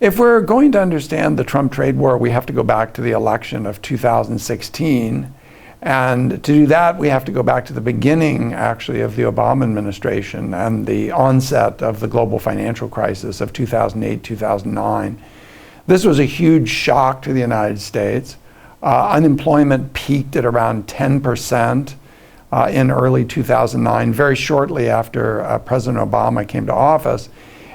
If we're going to understand the Trump trade war, we have to go back to the election of 2016. And to do that, we have to go back to the beginning, actually, of the Obama administration and the onset of the global financial crisis of 2008, 2009. This was a huge shock to the United States. Unemployment peaked at around 10% in early 2009, very shortly after President Obama came to office.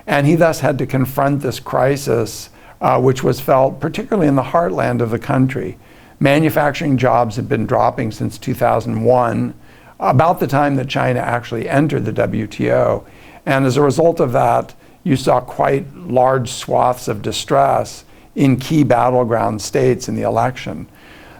And he thus had to confront this crisis, which was felt particularly in the heartland of the country. Manufacturing jobs had been dropping since 2001, about the time that China actually entered the WTO. And as a result of that, you saw quite large swaths of distress in key battleground states in the election.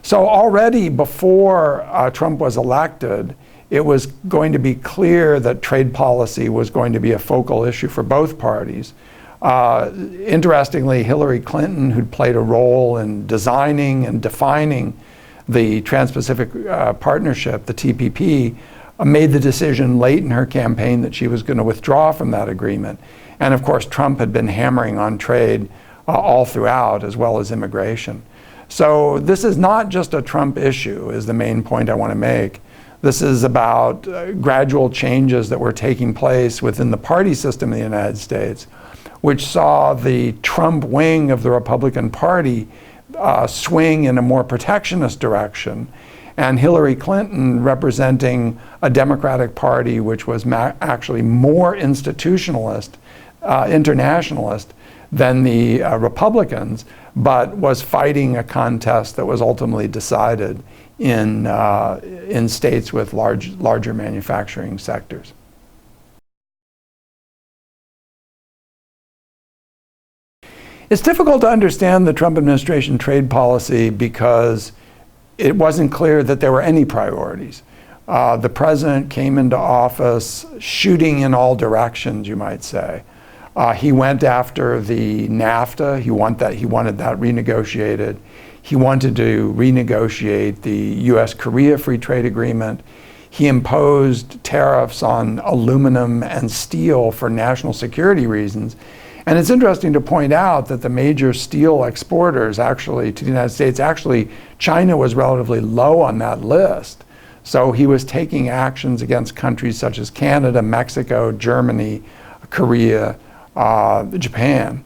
So already before Trump was elected, it was going to be clear that trade policy was going to be a focal issue for both parties. Interestingly, Hillary Clinton, who'd played a role in designing and defining the Trans-Pacific Partnership, the TPP, made the decision late in her campaign that she was going to withdraw from that agreement. And of course, Trump had been hammering on trade all throughout, as well as immigration. So this is not just a Trump issue, is the main point I want to make. This is about gradual changes that were taking place within the party system in the United States, which saw the Trump wing of the Republican Party swing in a more protectionist direction, and Hillary Clinton representing a Democratic Party which was actually more institutionalist, internationalist than the Republicans, but was fighting a contest that was ultimately decided in states with larger manufacturing sectors. It's difficult to understand the Trump administration trade policy because it wasn't clear that there were any priorities. The president came into office shooting in all directions, you might say. He went after the NAFTA. He wanted that renegotiated. He wanted to renegotiate the U.S. Korea Free Trade Agreement. He imposed tariffs on aluminum and steel for national security reasons. And it's interesting to point out that the major steel exporters actually to the United States, actually China was relatively low on that list. So he was taking actions against countries such as Canada, Mexico, Germany, Korea, Japan,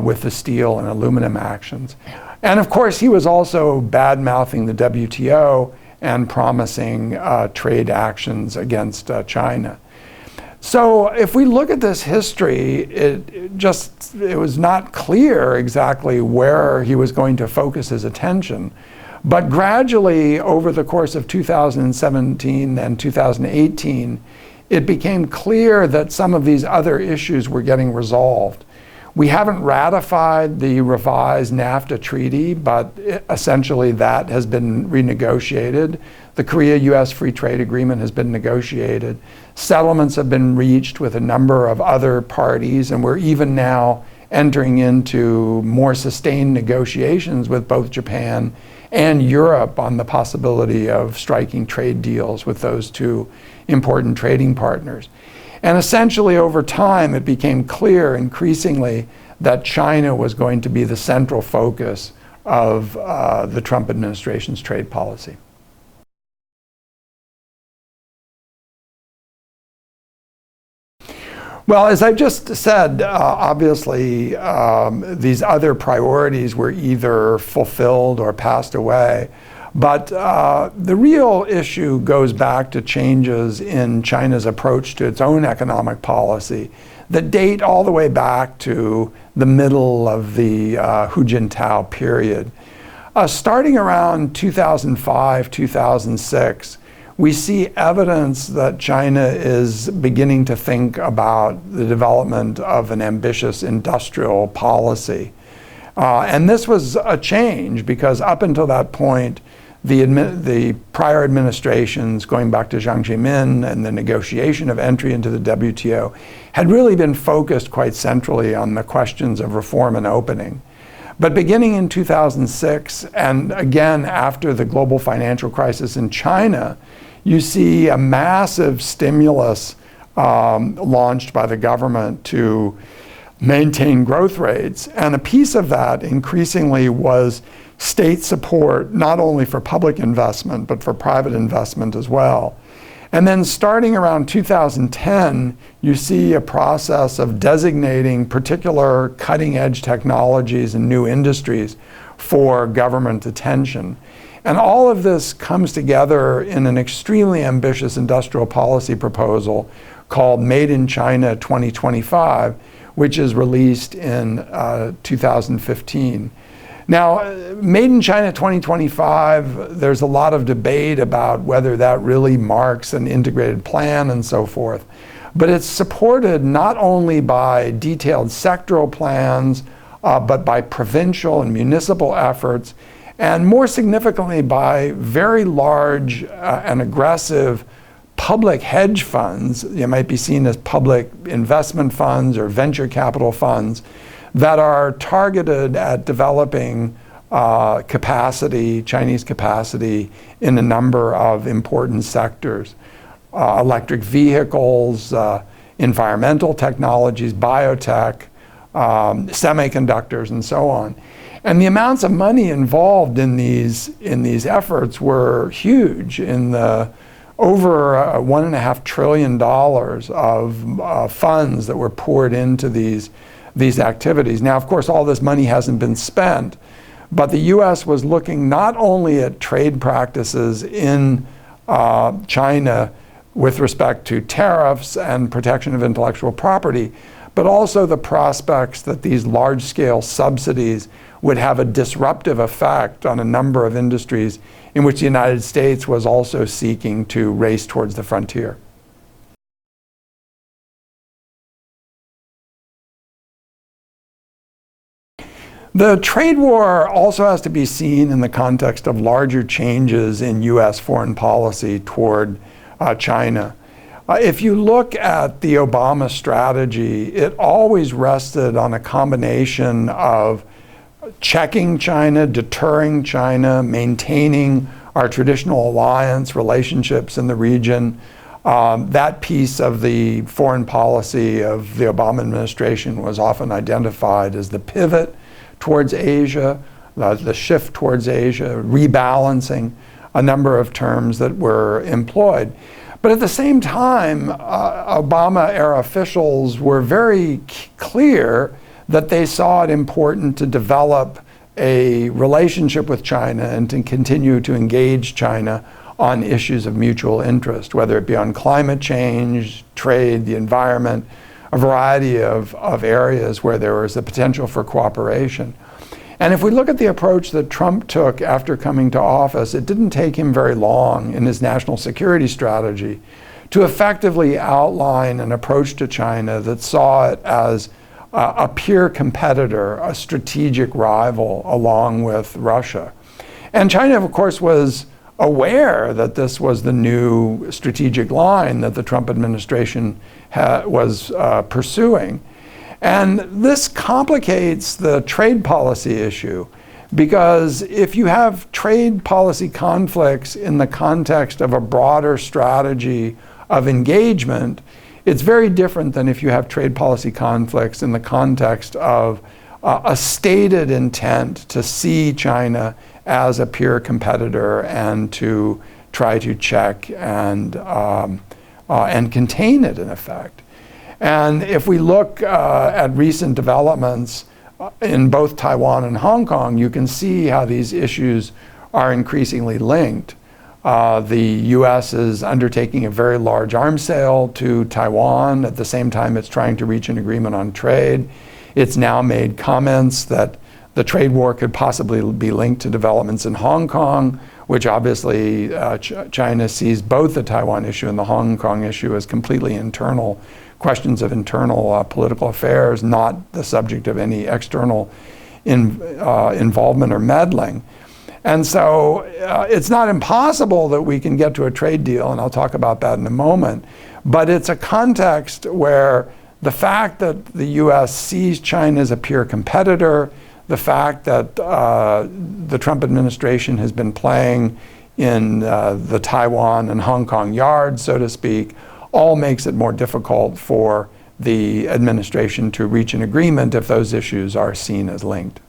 with the steel and aluminum actions. And of course, he was also bad-mouthing the WTO and promising trade actions against China. So if we look at this history, it was not clear exactly where he was going to focus his attention. But gradually, over the course of 2017 and 2018, it became clear that some of these other issues were getting resolved. We haven't ratified the revised NAFTA treaty, but essentially that has been renegotiated. The Korea-U.S. Free Trade Agreement has been negotiated. Settlements have been reached with a number of other parties, and we're even now entering into more sustained negotiations with both Japan and Europe on the possibility of striking trade deals with those two important trading partners. And essentially over time, it became clear increasingly that China was going to be the central focus of the Trump administration's trade policy. Well, as I just said, obviously these other priorities were either fulfilled or passed away. But the real issue goes back to changes in China's approach to its own economic policy that date all the way back to the middle of the Hu Jintao period. Starting around 2005, 2006, we see evidence that China is beginning to think about the development of an ambitious industrial policy. And this was a change because up until that point, the prior administrations, going back to Jiang Zemin and the negotiation of entry into the WTO, had really been focused quite centrally on the questions of reform and opening. But beginning in 2006, and again after the global financial crisis in China, you see a massive stimulus launched by the government to maintain growth rates. And a piece of that increasingly was state support, not only for public investment, but for private investment as well. And then starting around 2010, you see a process of designating particular cutting-edge technologies and new industries for government attention. And all of this comes together in an extremely ambitious industrial policy proposal called Made in China 2025, which is released in 2015. Now, Made in China 2025, there's a lot of debate about whether that really marks an integrated plan and so forth. But it's supported not only by detailed sectoral plans, but by provincial and municipal efforts, and more significantly by very large and aggressive public hedge funds. They might be seen as public investment funds or venture capital funds that are targeted at developing capacity, Chinese capacity, in a number of important sectors. Electric vehicles, environmental technologies, biotech, semiconductors, and so on. And the amounts of money involved in these efforts were huge, in the over $1.5 trillion of funds that were poured into these activities. Now, of course, all this money hasn't been spent, but the U.S. was looking not only at trade practices in China with respect to tariffs and protection of intellectual property, but also the prospects that these large-scale subsidies would have a disruptive effect on a number of industries in which the United States was also seeking to race towards the frontier. The trade war also has to be seen in the context of larger changes in U.S. foreign policy toward China. If you look at the Obama strategy, it always rested on a combination of checking China, deterring China, maintaining our traditional alliance relationships in the region. That piece of the foreign policy of the Obama administration was often identified as the pivot towards Asia, the shift towards Asia, rebalancing, a number of terms that were employed. But at the same time, Obama-era officials were very clear that they saw it important to develop a relationship with China and to continue to engage China on issues of mutual interest, whether it be on climate change, trade, the environment, a variety of areas where there was the potential for cooperation. And if we look at the approach that Trump took after coming to office, it didn't take him very long in his national security strategy to effectively outline an approach to China that saw it as a peer competitor, a strategic rival, along with Russia. And China, of course, was aware that this was the new strategic line that the Trump administration was pursuing. And this complicates the trade policy issue, because if you have trade policy conflicts in the context of a broader strategy of engagement, it's very different than if you have trade policy conflicts in the context of a stated intent to see China as a peer competitor and to try to check and contain it, in effect. And if we look at recent developments in both Taiwan and Hong Kong, you can see how these issues are increasingly linked. The U.S. is undertaking a very large arms sale to Taiwan. At the same time, it's trying to reach an agreement on trade. It's now made comments that the trade war could possibly be linked to developments in Hong Kong, which obviously China sees both the Taiwan issue and the Hong Kong issue as completely internal questions of internal political affairs, not the subject of any external involvement or meddling. And so it's not impossible that we can get to a trade deal, and I'll talk about that in a moment, but it's a context where the fact that the U.S. sees China as a peer competitor, the fact that the Trump administration has been playing in the Taiwan and Hong Kong yard, so to speak, all makes it more difficult for the administration to reach an agreement if those issues are seen as linked.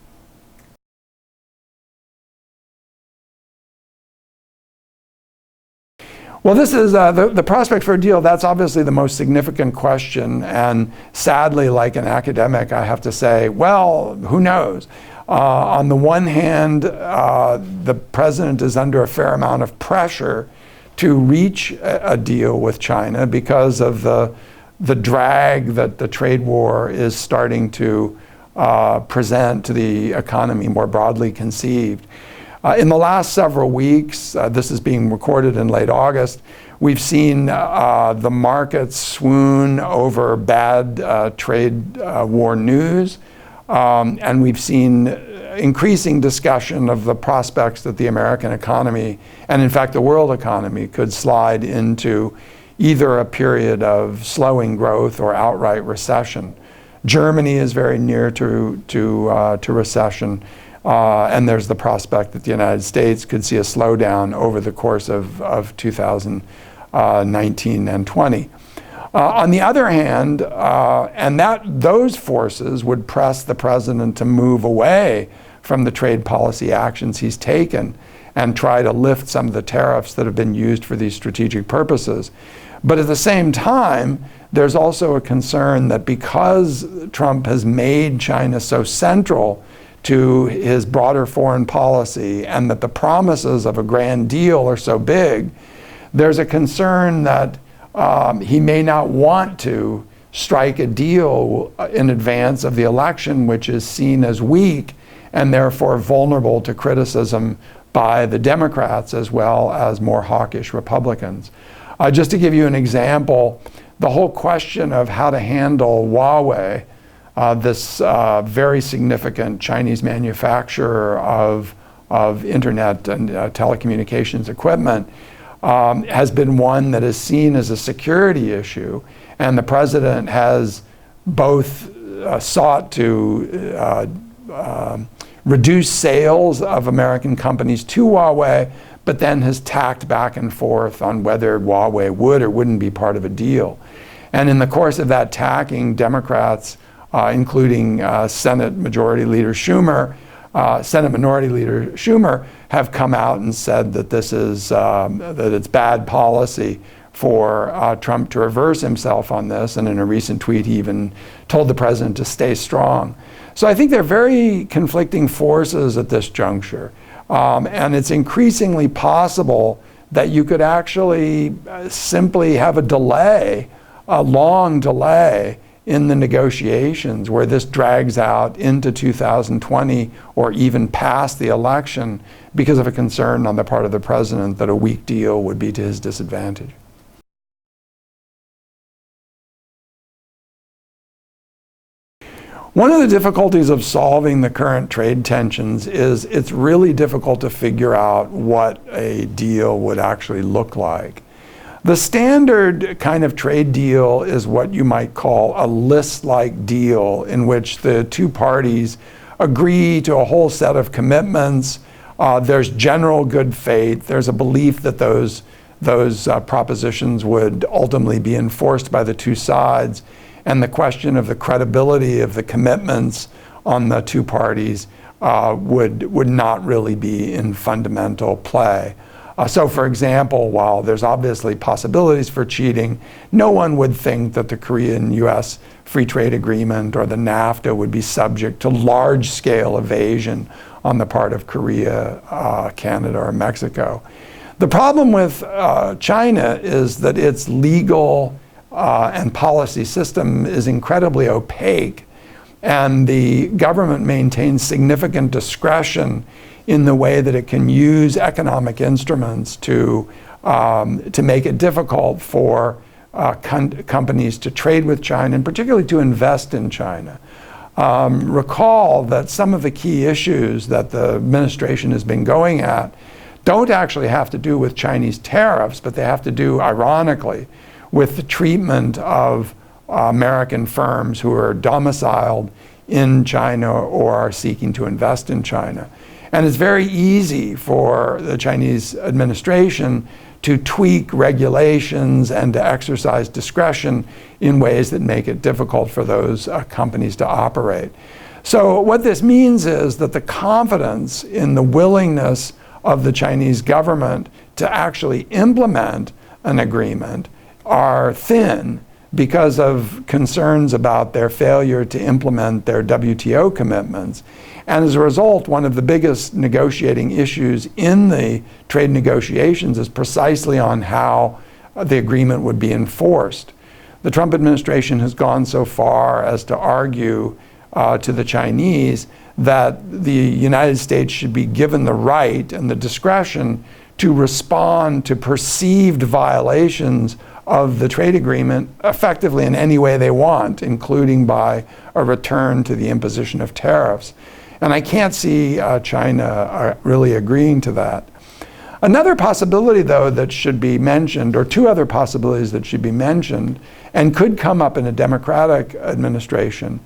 Well, this is the prospect for a deal. That's obviously the most significant question. And sadly, like an academic, I have to say, well, who knows? On the one hand, the president is under a fair amount of pressure to reach a deal with China because of the drag that the trade war is starting to present to the economy more broadly conceived. In the last several weeks, this is being recorded in late August, we've seen the markets swoon over bad trade war news, and we've seen increasing discussion of the prospects that the American economy, and in fact the world economy, could slide into either a period of slowing growth or outright recession. Germany is very near to recession. And there's the prospect that the United States could see a slowdown over the course of 2019 and 20. On the other hand, and those forces would press the president to move away from the trade policy actions he's taken and try to lift some of the tariffs that have been used for these strategic purposes. But at the same time, there's also a concern that because Trump has made China so central to his broader foreign policy, and that the promises of a grand deal are so big, there's a concern that he may not want to strike a deal in advance of the election, which is seen as weak and therefore vulnerable to criticism by the Democrats as well as more hawkish Republicans. Just to give you an example, the whole question of how to handle Huawei, this very significant Chinese manufacturer of internet and telecommunications equipment, has been one that is seen as a security issue. And the president has both sought to reduce sales of American companies to Huawei, but then has tacked back and forth on whether Huawei would or wouldn't be part of a deal. And in the course of that tacking, Democrats, including Senate Minority Leader Schumer, have come out and said that this is that it's bad policy for Trump to reverse himself on this. And in a recent tweet, he even told the president to stay strong. So I think there are very conflicting forces at this juncture, and it's increasingly possible that you could actually simply have a delay, a long delay, in the negotiations where this drags out into 2020 or even past the election because of a concern on the part of the president that a weak deal would be to his disadvantage. One of the difficulties of solving the current trade tensions is it's really difficult to figure out what a deal would actually look like. The standard kind of trade deal is what you might call a list-like deal, in which the two parties agree to a whole set of commitments. There's general good faith. There's a belief that those propositions would ultimately be enforced by the two sides. And the question of the credibility of the commitments on the two parties would not really be in fundamental play. So for example, while there's obviously possibilities for cheating, no one would think that the Korean-U.S. Free Trade Agreement or the NAFTA would be subject to large-scale evasion on the part of Korea, Canada, or Mexico. The problem with China is that its legal and policy system is incredibly opaque, and the government maintains significant discretion in the way that it can use economic instruments to make it difficult for companies to trade with China, and particularly to invest in China. Recall that some of the key issues that the administration has been going at don't actually have to do with Chinese tariffs, but they have to do, ironically, with the treatment of American firms who are domiciled in China or are seeking to invest in China. And it's very easy for the Chinese administration to tweak regulations and to exercise discretion in ways that make it difficult for those companies to operate. So what this means is that the confidence in the willingness of the Chinese government to actually implement an agreement are thin because of concerns about their failure to implement their WTO commitments. And as a result, one of the biggest negotiating issues in the trade negotiations is precisely on how the agreement would be enforced. The Trump administration has gone so far as to argue to the Chinese that the United States should be given the right and the discretion to respond to perceived violations of the trade agreement effectively in any way they want, including by a return to the imposition of tariffs. And I can't see China really agreeing to that. Another possibility, though, that should be mentioned, or two other possibilities that should be mentioned, and could come up in a Democratic administration,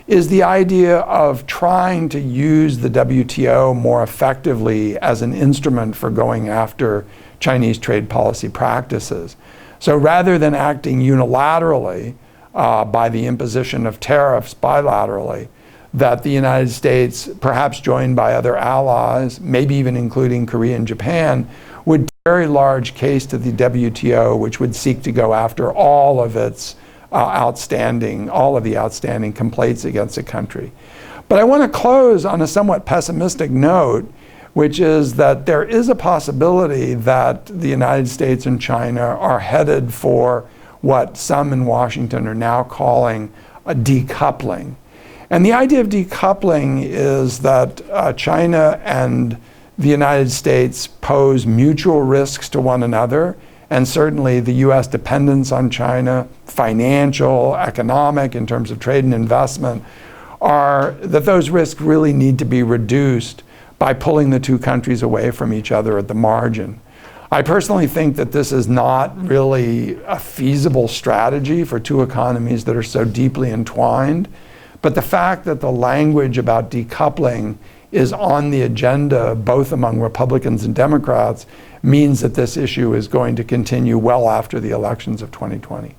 is the idea of trying to use the WTO more effectively as an instrument for going after Chinese trade policy practices. So rather than acting unilaterally by the imposition of tariffs bilaterally, that the United States, perhaps joined by other allies, maybe even including Korea and Japan, would take a very large case to the WTO, which would seek to go after all of its outstanding complaints against the country. But I want to close on a somewhat pessimistic note, which is that there is a possibility that the United States and China are headed for what some in Washington are now calling a decoupling. And the idea of decoupling is that China and the United States pose mutual risks to one another, and certainly the U.S. dependence on China, financial, economic, in terms of trade and investment, that those risks really need to be reduced by pulling the two countries away from each other at the margin. I personally think that this is not really a feasible strategy for two economies that are so deeply entwined. But the fact that the language about decoupling is on the agenda, both among Republicans and Democrats, means that this issue is going to continue well after the elections of 2020.